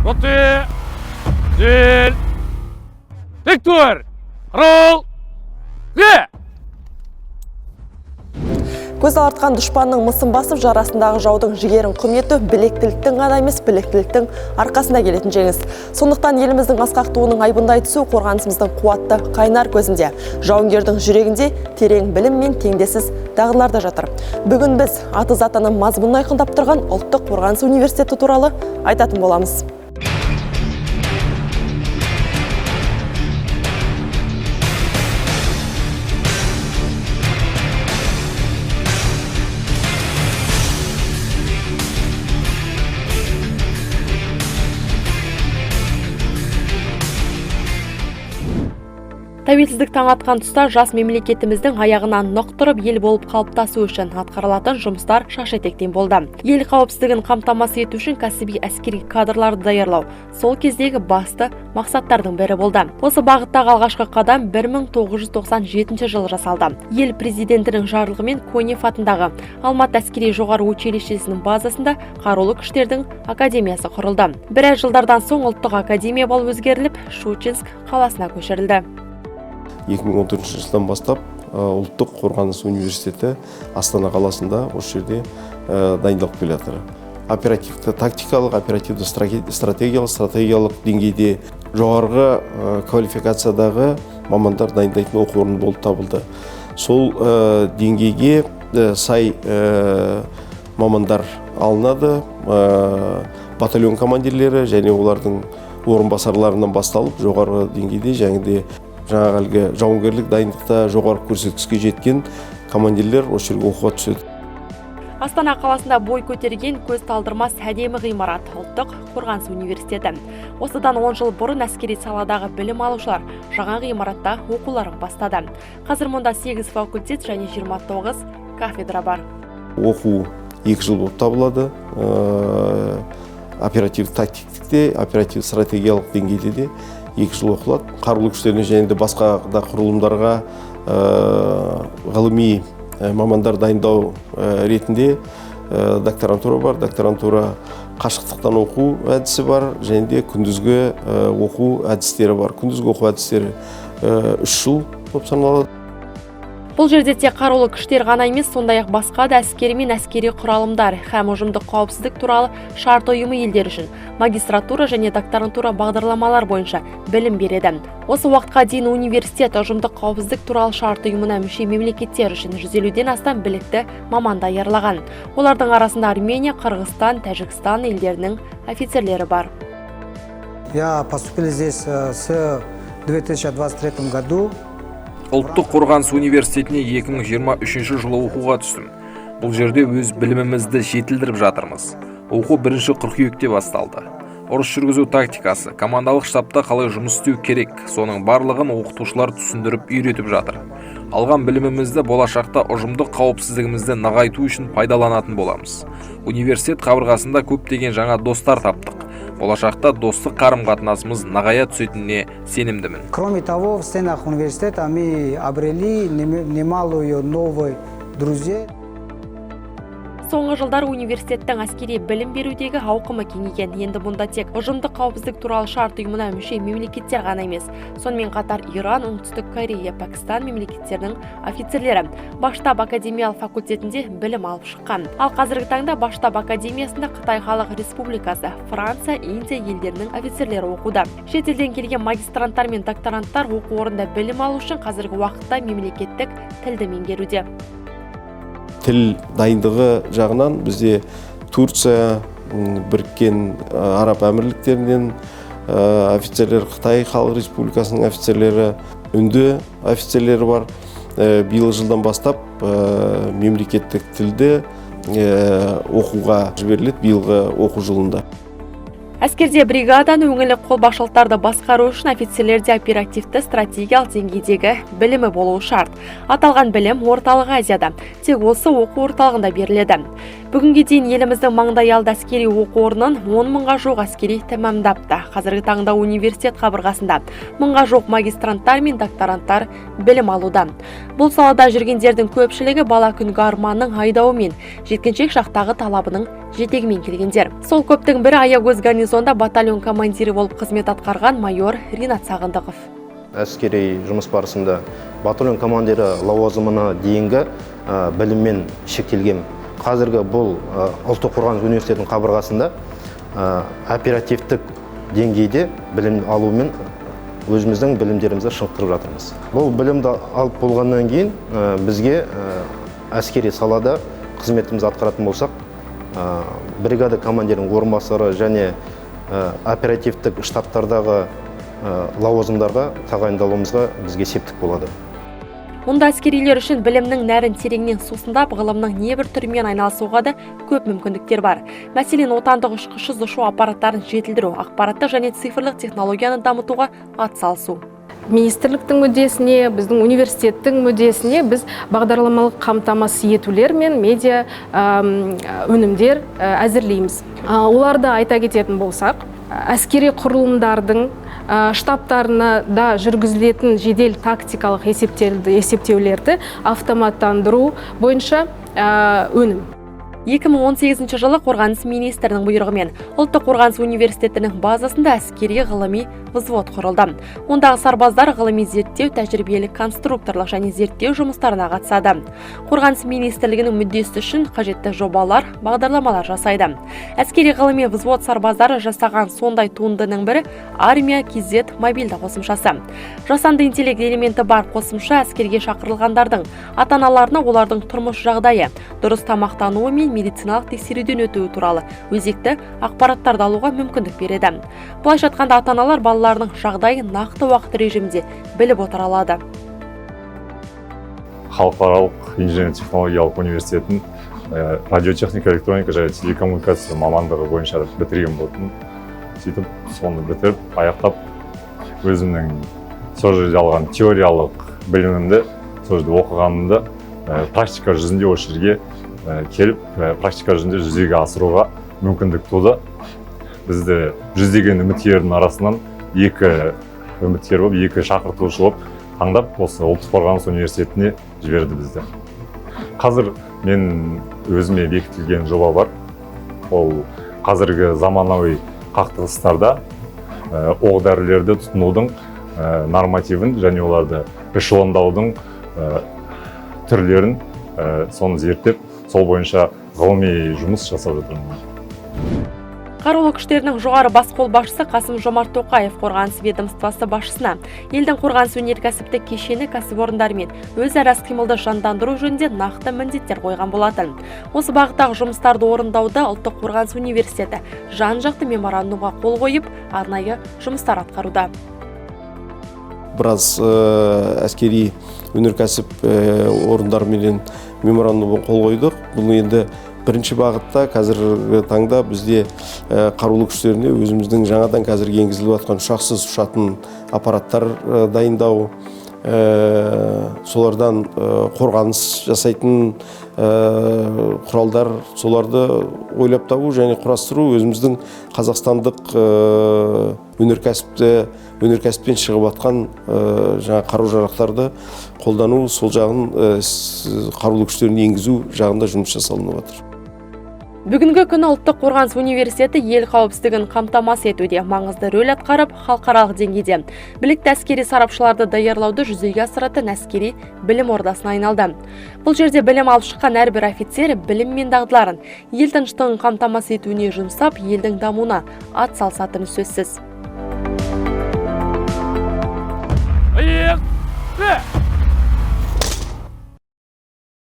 Роты! Цель! Вектор! Ролл! Ге! Көз алартқан дұшпанның мысын басып, жарасындағы жаудың жігерін құрметі білектіліктің ғана емес, білектіліктің арқасында келетін жеңіс. Сондықтан еліміздің асқақ туының айбындай түсу қорғанысымыздың қуатты қайнар көзінде, жауынгердің жүрегінде терең білім мен теңдессіз дағдылар да жатыр. Бүгін біз аты затының мазмұнын айқындап тұрған ұлттық қорғаныс университеті туралы айтатын боламыз. Тәуелсіздік таң атқан тұста жас мемлекетіміздің аяғынан нық тұрып ел болып қалыптасу үшін атқарылатын жұмыстар шаш-етектен болды. Ел қауіпсіздігін қамтамасыз ету үшін кәсіби әскери кадрларды даярлау сол кездегі басты мақсаттардың бірі болды. Осы бағыттағы алғашқы қадам 1997 жылы жасалды. Ел президентінің жарлығымен Конев атындағы Алматы әскери жоғары училищесінің базасында қарулы күштердің академиясы құрылды. Біраз жылдардан соң ұлттық академия болып өзгеріліп, Щучинск қаласына көшірілді. 2014 жылдан бастап ұлттық қорғаныс университеті Астана қаласында осы жерде дайындалып келе жатыр. Оперативті тактикалық, оперативті стратегиялық деңгейде жоғарғы квалификациядағы мамандар дайындайтын оқу орны болып табылды. Сол деңгейге сай мамандар алынады, батальон командирлері және олардың орынбасарларынан басталып жоғарғы деңгейде және жаңағы жауынгерлік дайындықта жоғары көрсеткішке жеткен командирлер осы жерге оқуға түседі. Астана қаласында бой көтерген көз талдырмас әдемі ғимарат ұлттық қорғаныс университеті. Осыдан 10 жыл бұрын әскери саладағы білім алушылар жаңа ғимаратта оқуларын бастады. Қазір мұнда 8 факультет және 29 кафедра бар. Оқу 2 жыл болып табылады. Оператив тактиктікте, оператив стратегиялық деңгейде де 2 жыл оқылады. Қарулы күштеріне және де басқа да құрылымдарға ғылыми мамандар дайындау ретінде докторантура бар. Докторантура қашықтықтан оқу әдісі бар және де күндізгі оқу әдістері бар. Күндізгі оқу әдістері 3 жыл болып саналады. Бұл жерде тек қарулы күштер ғана емес, сондай-ақ басқа да әскери мен әскери құралымдар һәм ұжымдық қауіпсіздік туралы шарт ұйымы елдері үшін магистратура және докторантура бағдарламалар бойынша білім береді. Осы уақытқа дейін университет ұжымдық қауіпсіздік туралы шарт ұйымына мүше мемлекеттер үшін 150-ден астам білікті маман даярлаған. Олардың арасында Армения, Қырғызстан, Тәжікстан елдерінің офицерлері бар. Я поступил здесь с 2023 году. Ұлттық қорғаныс университетіне 2023 жылы оқуға түстім. Бұл жерде өз білімімізді жетілдіріп жатырмыз. Оқу 1 қыркүйекте басталды. Ұрыс жүргізу тактикасы, командалық штабта қалай жұмыс істеу керек, соның барлығын оқытушылар түсіндіріп үйретіп жатыр. Алған білімімізді болашақта ұжымдық қауіпсіздігімізді нығайту үшін пайдаланатын боламыз. Университет қабырғасында көптеген жаңа достар таптық. Болашақта достық қарым-қатынасымыз нығая түсетініне сенімдімін. Кроме того, в стенах университета мы обрели немалую новых друзей. Соңғы жылдар университеттің әскери білім берудегі ауқымы кеңейген. Енді мұнда тек ұжымдық қауіпсіздік туралы шарт ұйымына мүше мемлекеттер ғана емес, сонымен қатар Иран, Оңтүстік Корея, Пәкістан мемлекеттерінің офицерлері Баштаб академиялық факультетінде білім алып шыққан. Ал қазіргі таңда Баштаб академиясында Қытай Халық Республикасы, Франция, Индия елдерінің офицерлері оқуда. Шетелден келген магистранттар мен докторанттар оқу орнында білім алу үшін қазіргі уақытта мемлекеттік тілді меңгеруде. Тіл дайындығы жағынан бізде Турция, Біріккен Араб Әмірліктерінен офицерлер, Қытай Халық Республикасының офицерлері, үнді офицерлері бар. Биыл жылдан бастап мемлекеттік тілді оқуға жіберіледі биылғы оқу жылында. Әскерде бригаданы өңірлік қолбасшылықтарды басқару үшін офицерлерде оперативті стратегиялық деңгейдегі білімі болуы шарт. Аталған білім орталық Азияда, тек осы оқу орталығында беріледі. Бүгінге дейін еліміздің маңдайалды әскери оқу орнын 10 мыңға жоқ әскери тәмамдапты. Қазіргі таңда университет қабырғасында 1000-ға жоқ магистранттар мен докторанттар білім алуда. Бұл салада жүргендердің көпшілігі бала күнгі арманның айдауы мен жеткіншек шақтағы талабының жетегімен келгендер. Сол көптің бірі аягөз гарнизоны гарнизонда батальон командирі болып қызмет атқарған майор Ринат Сағындықов. Әскери жұмыс барысында батальон командирі лауазымына дейінгі біліммен шектелген. Қазіргі бұл Ұлттық қорғаныс университетінің қабырғасында оперативтік деңгейде білім алумен өзіміздің білімдерімізді шынықтырып жатырмыз. Бұл білімді алып болғаннан кейін бізге әскери салада қызметімізді атқаратын болсақ, бригада командирінің орынбасары және оперативтік штабтардағы лауазымдарға тағайындалуымызға бізге септік болады. Мұнда әскерилер үшін білімнің нәрін тереңнен сусындап, ғылымның небір түрімен айналысуға да көп мүмкіндіктер бар. Мәселен, отандық ұшқышсыз ұшу аппараттарын жетілдіру, ақпараттық және цифрлық технологияны дамытуға атсалысу. Министрліктің мүддесіне, біздің университеттің мүддесіне біз бағдарламалық қамтамасыз етулер мен медиа өнімдер әзірлейміз. Оларды айта кететін болсақ, әскери құрылымдардың штабтарына да жүргізілетін жедел тактикалық есептеулерді автоматтандыру бойынша өнім. 2018 жылы қорғаныс министрінің бұйрығымен Ұлттық қорғаныс университетінің базасында әскери ғылыми взвод құрылды. Ондағы сарбаздар ғылыми зерттеу, тәжірибелік конструкторлық және зерттеу жұмыстарына қатысады. Қорғаныс министрлігінің мүддесі үшін қажетті жобалар, бағдарламалар жасайды. Әскери ғылыми взвод сарбаздары жасаған сондай туындының бірі армия KZ мобильді қосымшасы. Жасанды интеллект элементі бар қосымша әскерге шақырылғандардың ата-аналарына олардың тұрмыс жағдайы, дұрыс тамақтануы мен медициналық тексеруден өтуі туралы өзекті ақпараттарды алуға мүмкіндік береді. Былайша айтқанда ата-аналар балаларының жағдайын нақты уақыт режимде біліп отыра алады. Халықаралық инженер-технологиялық университетін радиотехника, электроника және телекоммуникация мамандығы бойынша бітірген болатын. Сөйтіп, соны бітіріп, аяқтап, өзімнің сол жерде алған теориялық білімімді, сол жерде оқығанымды практика жүзінде осы жерге келіп, практика жүзінде жүзеге асыруға мүмкіндік туды. Бізді жүздеген үміткердің арасынан екі үміткер болып, екі шақыртушы болып таңдап, осы Ұлттық қорғаныс университетіне жіберді бізді. Қазір мен өзіме бекітілген жоба бар. Ол қазіргі заманауи қақтығыстарда оқ-дәрілерді тұтынудың нормативін және оларды эшелондаудың түрлерін соны зерттеп, сол бойынша ғылыми жұмыс жасап жатырмын. Қарулы күштерінің жоғары бас қолбасшысы Қасым-Жомарт Тоқаев қорғаныс ведомствосы басшысына елдің қорғаныс өнеркәсіптік кешені кәсіпорындармен өзара іс-қимылды жандандыру жөнінде нақты міндеттер қойған болатын. Осы бағыттағы жұмыстарды орындауда Ұлттық қорғаныс университеті жан-жақты меморандумға қол қойып, арнайы жұмыстар атқаруда. Біраз әскери өнеркәсіп орындарымен меморандумға қол қойдық. Бұл енді бірінші бағытта қазіргі таңда бізде қарулы күштеріне өзіміздің жаңадан қазіргі енгізіліп жатқан ұшақсыз ұшатын аппараттар дайындау, солардан қорғаныс жасайтын құралдар, соларды ойлап табу және құрастыру, өзіміздің қазақстандық өнеркәсіптен шығып жатқан жаңа қару-жарақтарды қолдану, сол жағын қарулы күштеріне енгізу жағында жұмыс жасалынып жатыр. Бүгінгі күні Ұлттық қорғаныс университеті ел қауіпсіздігін қамтамасыз етуде маңызды рөл атқарып, халықаралық деңгейде білікті әскери сарапшыларды даярлауды жүзеге асыратын әскери білім ордасына айналды. Бұл жерде білім алып шыққан әрбір офицер білім мен дағдыларын ел тыныштығын қамтамасыз етуіне жұмсап, елдің дамуына атсалысатыны сөзсіз.